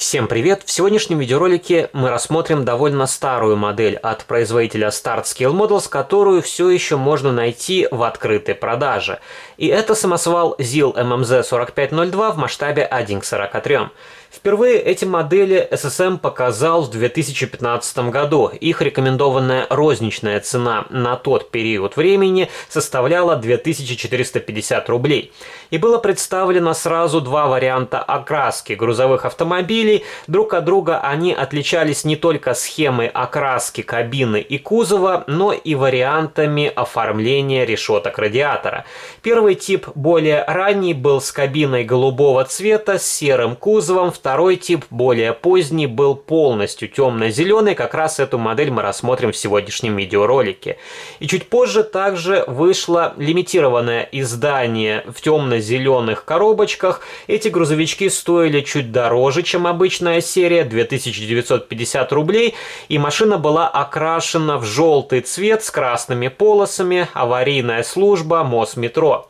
Всем привет! В сегодняшнем видеоролике мы рассмотрим довольно старую модель от производителя Startscale Models, которую все еще можно найти в открытой продаже. И это самосвал ZIL MMZ4502 в масштабе 1:43. Впервые эти модели SSM показал в 2015 году. Их рекомендованная розничная цена на тот период времени составляла 2450 рублей. И было представлено сразу два варианта окраски грузовых автомобилей. Друг от друга они отличались не только схемой окраски кабины и кузова, но и вариантами оформления решеток радиатора. Первый тип, более ранний, был с кабиной голубого цвета с серым кузовом. Второй тип, более поздний, был полностью темно-зеленый. Как раз эту модель мы рассмотрим в сегодняшнем видеоролике. И чуть позже также вышло лимитированное издание в темно-зеленых коробочках. Эти грузовички стоили чуть дороже, чем обычная серия, 2950 рублей. И машина была окрашена в желтый цвет с красными полосами, аварийная служба, Мосметро.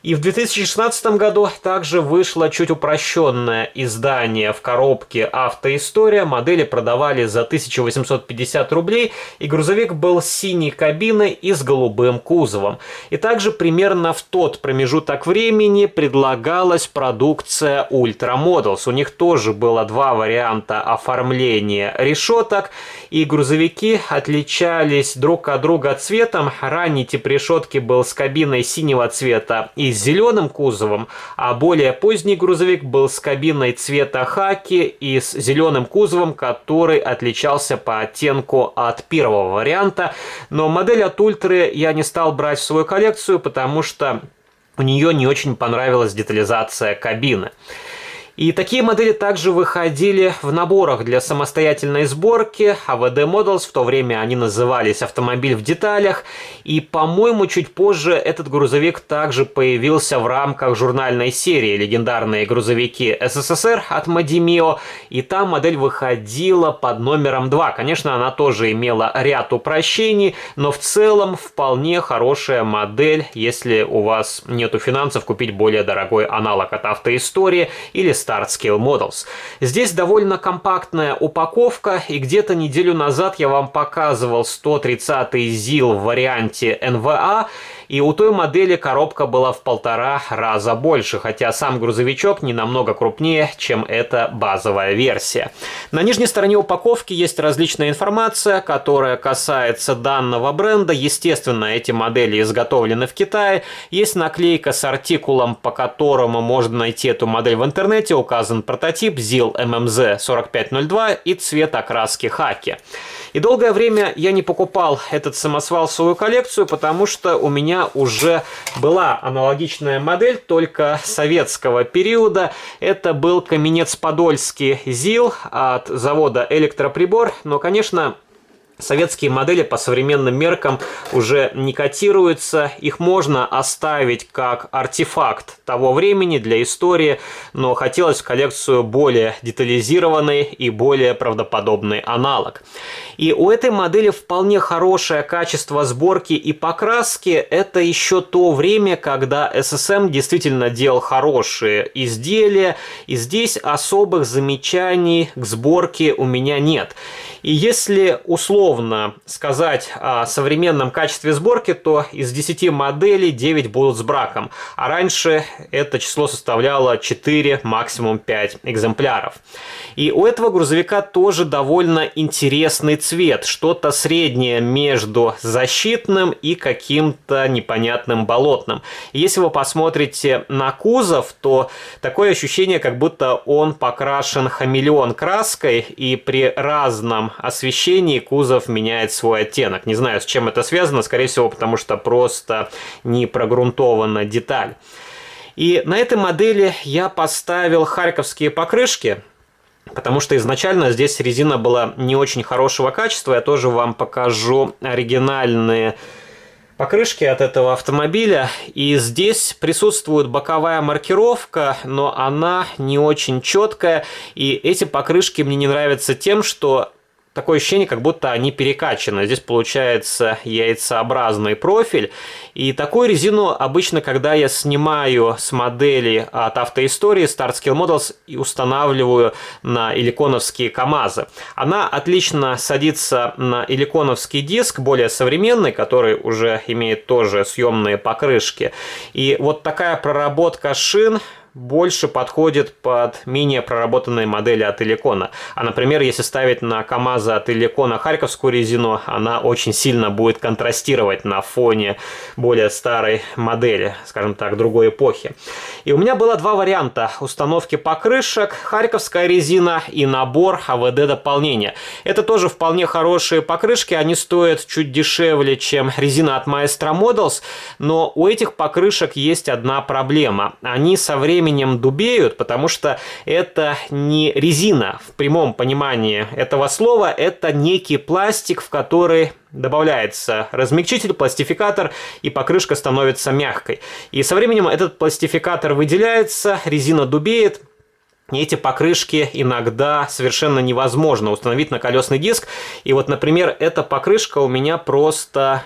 И в 2016 году также вышло чуть упрощенное издание в коробке «Автоистория». Модели продавали за 1850 рублей, и грузовик был с синей кабиной и с голубым кузовом. И также примерно в тот промежуток времени предлагалась продукция Ultra Models. У них тоже было два варианта оформления решеток, и грузовики отличались друг от друга цветом. Ранний тип решетки был с кабиной синего цвета и с зеленым кузовом, а более поздний грузовик был с кабиной цвета хаки и с зеленым кузовом, который отличался по оттенку от первого варианта. Но модель от Ультры я не стал брать в свою коллекцию, потому что у нее не очень понравилась детализация кабины. И такие модели также выходили в наборах для самостоятельной сборки. АВД Models, в то время они назывались «Автомобиль в деталях». И, по-моему, чуть позже этот грузовик также появился в рамках журнальной серии «Легендарные грузовики СССР» от Мадимио. И там модель выходила под номером 2. Конечно, она тоже имела ряд упрощений, но в целом вполне хорошая модель, если у вас нету финансов купить более дорогой аналог от «Автоистории» или Startscale Models. Здесь довольно компактная упаковка, и где-то неделю назад я вам показывал 130-й ZIL в варианте NVA, и у той модели коробка была в 1,5 раза больше, хотя сам грузовичок не намного крупнее, чем эта базовая версия. На нижней стороне упаковки есть различная информация, которая касается данного бренда. Естественно, эти модели изготовлены в Китае. Есть наклейка с артикулом, по которому можно найти эту модель в интернете. Указан прототип ZIL MMZ4502 и цвет окраски хаки. И долгое время я не покупал этот самосвал в свою коллекцию, потому что у меня уже была аналогичная модель, только советского периода. Это был Каменец-Подольский ZIL от завода «Электроприбор». Но, конечно, советские модели по современным меркам уже не котируются. Их можно оставить как артефакт того времени для истории, но хотелось в коллекцию более детализированный и более правдоподобный аналог. И у этой модели вполне хорошее качество сборки и покраски. Это еще то время, когда SSM действительно делал хорошие изделия, и здесь особых замечаний к сборке у меня нет. И если условно сказать о современном качестве сборки, то из 10 моделей 9 будут с браком. А раньше это число составляло 4, максимум 5 экземпляров. И у этого грузовика тоже довольно интересный цвет. Что-то среднее между защитным и каким-то непонятным болотным. И если вы посмотрите на кузов, то такое ощущение, как будто он покрашен хамелеон краской, и при разном освещении кузов меняет свой оттенок. Не знаю, с чем это связано, скорее всего, потому что просто не прогрунтована деталь. И на этой модели я поставил харьковские покрышки, потому что изначально здесь резина была не очень хорошего качества. Я тоже вам покажу оригинальные покрышки от этого автомобиля. И здесь присутствует боковая маркировка, но она не очень четкая. И эти покрышки мне не нравятся тем, что такое ощущение, как будто они перекачаны. Здесь получается яйцеобразный профиль. И такую резину обычно, когда я снимаю с модели от автоистории Start-Scale Models и устанавливаю на иликоновские КАМАЗы. Она отлично садится на иликоновский диск, более современный, который уже имеет тоже съемные покрышки. И вот такая проработка шин больше подходит под менее проработанные модели от Иликона. А, например, если ставить на КАМАЗы от Иликона харьковскую резину, она очень сильно будет контрастировать на фоне более старой модели, скажем так, другой эпохи. И у меня было два варианта установки покрышек: харьковская резина и набор АВД дополнения. Это тоже вполне хорошие покрышки, они стоят чуть дешевле, чем резина от Maestro Models, но у этих покрышек есть одна проблема. Они со временем дубеют, потому что это не резина в прямом понимании этого слова, это некий пластик, в который добавляется размягчитель, пластификатор, и покрышка становится мягкой. И со временем этот пластификатор выделяется, резина дубеет. И эти покрышки иногда совершенно невозможно установить на колесный диск. И вот, например, эта покрышка у меня просто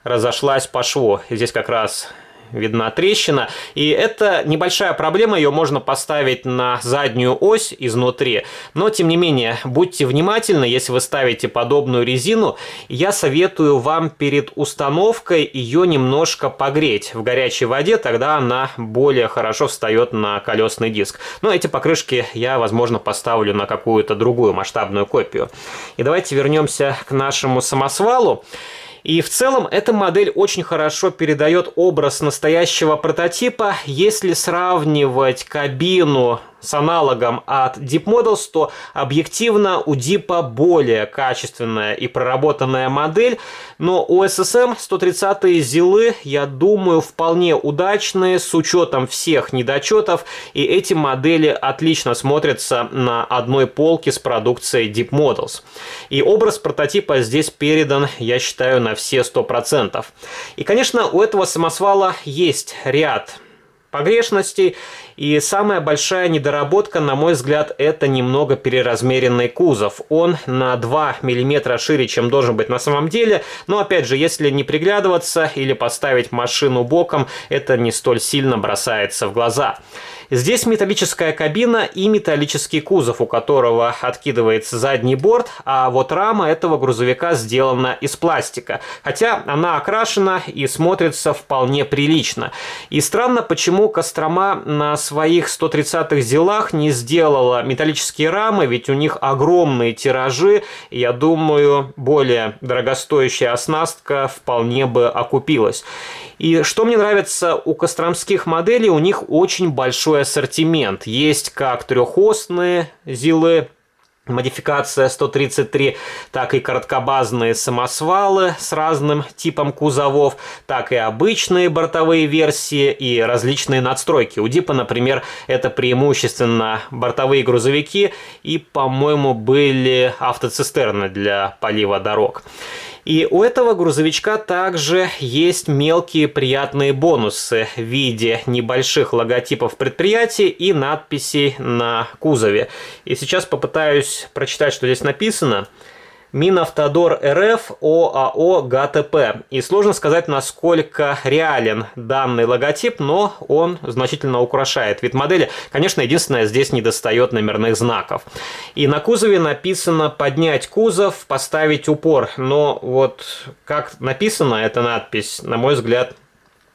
разошлась по шву. И здесь как раз видна трещина, и это небольшая проблема, ее можно поставить на заднюю ось изнутри, но тем не менее будьте внимательны, если вы ставите подобную резину, я советую вам перед установкой ее немножко погреть в горячей воде, тогда она более хорошо встает на колесный диск. Но эти покрышки я, возможно, поставлю на какую-то другую масштабную копию. И давайте вернемся к нашему самосвалу. И в целом эта модель очень хорошо передает образ настоящего прототипа. Если сравнивать кабину с аналогом от Deep Models, то объективно у Deep более качественная и проработанная модель, но у SSM 130-е зилы, я думаю, вполне удачные с учетом всех недочетов, и эти модели отлично смотрятся на одной полке с продукцией Deep Models. И образ прототипа здесь передан, я считаю, на все 100%. И, конечно, у этого самосвала есть ряд погрешностей, и самая большая недоработка, на мой взгляд, это немного переразмеренный кузов. Он на 2 мм шире, чем должен быть на самом деле, но опять же, если не приглядываться или поставить машину боком, это не столь сильно бросается в глаза. Здесь металлическая кабина и металлический кузов, у которого откидывается задний борт, а вот рама этого грузовика сделана из пластика, хотя она окрашена и смотрится вполне прилично. И странно, почему Кострома на своих 130-х зилах не сделала металлические рамы, ведь у них огромные тиражи, и я думаю, более дорогостоящая оснастка вполне бы окупилась. И что мне нравится у костромских моделей, у них очень большой ассортимент. Есть как трехосные зилы, модификация 133, так и короткобазные самосвалы с разным типом кузовов, так и обычные бортовые версии и различные надстройки. У Дипа, например, это преимущественно бортовые грузовики и, по-моему, были автоцистерны для полива дорог. И у этого грузовичка также есть мелкие приятные бонусы в виде небольших логотипов предприятий и надписей на кузове. И сейчас попытаюсь прочитать, что здесь написано. Минавтодор РФ ОАО ГТП. И сложно сказать, насколько реален данный логотип, но он значительно украшает вид модели. Конечно, единственное, здесь недостает номерных знаков. И на кузове написано «поднять кузов, поставить упор». Но вот как написана эта надпись, на мой взгляд,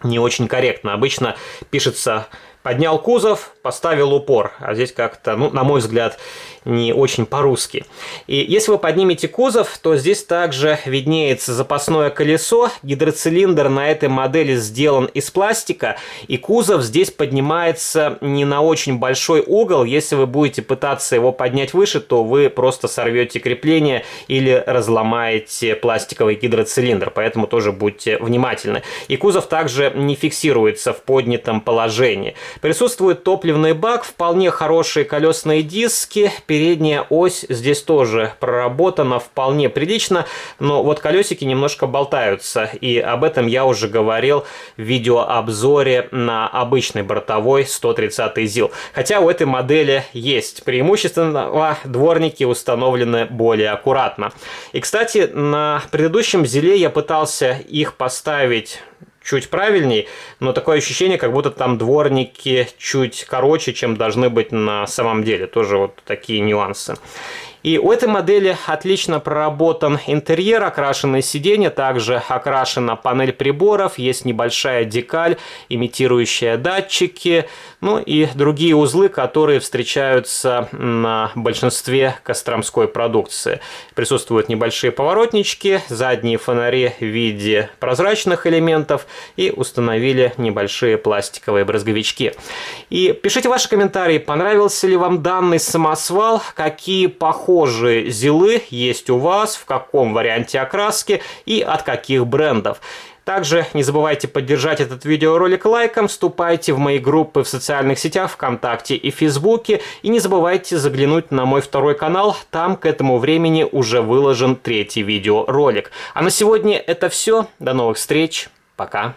не очень корректно. Обычно пишется «поднял кузов, поставил упор», а здесь как-то, ну, на мой взгляд, не очень по-русски. И если вы поднимете кузов, то здесь также виднеется запасное колесо. Гидроцилиндр на этой модели сделан из пластика, и кузов здесь поднимается не на очень большой угол. Если вы будете пытаться его поднять выше, то вы просто сорвете крепление или разломаете пластиковый гидроцилиндр, поэтому тоже будьте внимательны. И кузов также не фиксируется в поднятом положении. Присутствует топливный бак, вполне хорошие колесные диски, передняя ось здесь тоже проработана вполне прилично, но вот колесики немножко болтаются, и об этом я уже говорил в видеообзоре на обычный бортовой 130-й ZIL. Хотя у этой модели есть преимущественно дворники установлены более аккуратно. И, кстати, на предыдущем ZIL я пытался их поставить чуть правильней, но такое ощущение, как будто там дворники чуть короче, чем должны быть на самом деле. Тоже вот такие нюансы. И у этой модели отлично проработан интерьер, окрашенные сиденья, также окрашена панель приборов, есть небольшая декаль, имитирующая датчики, ну и другие узлы, которые встречаются на большинстве костромской продукции. Присутствуют небольшие поворотнички, задние фонари в виде прозрачных элементов и установили небольшие пластиковые брызговички. И пишите ваши комментарии, понравился ли вам данный самосвал, какие похожие ZIL есть у вас, в каком варианте окраски и от каких брендов. Также не забывайте поддержать этот видеоролик лайком, вступайте в мои группы в социальных сетях ВКонтакте и Фейсбуке, и не забывайте заглянуть на мой второй канал, там к этому времени уже выложен 3-й видеоролик. А на сегодня это все, до новых встреч, пока!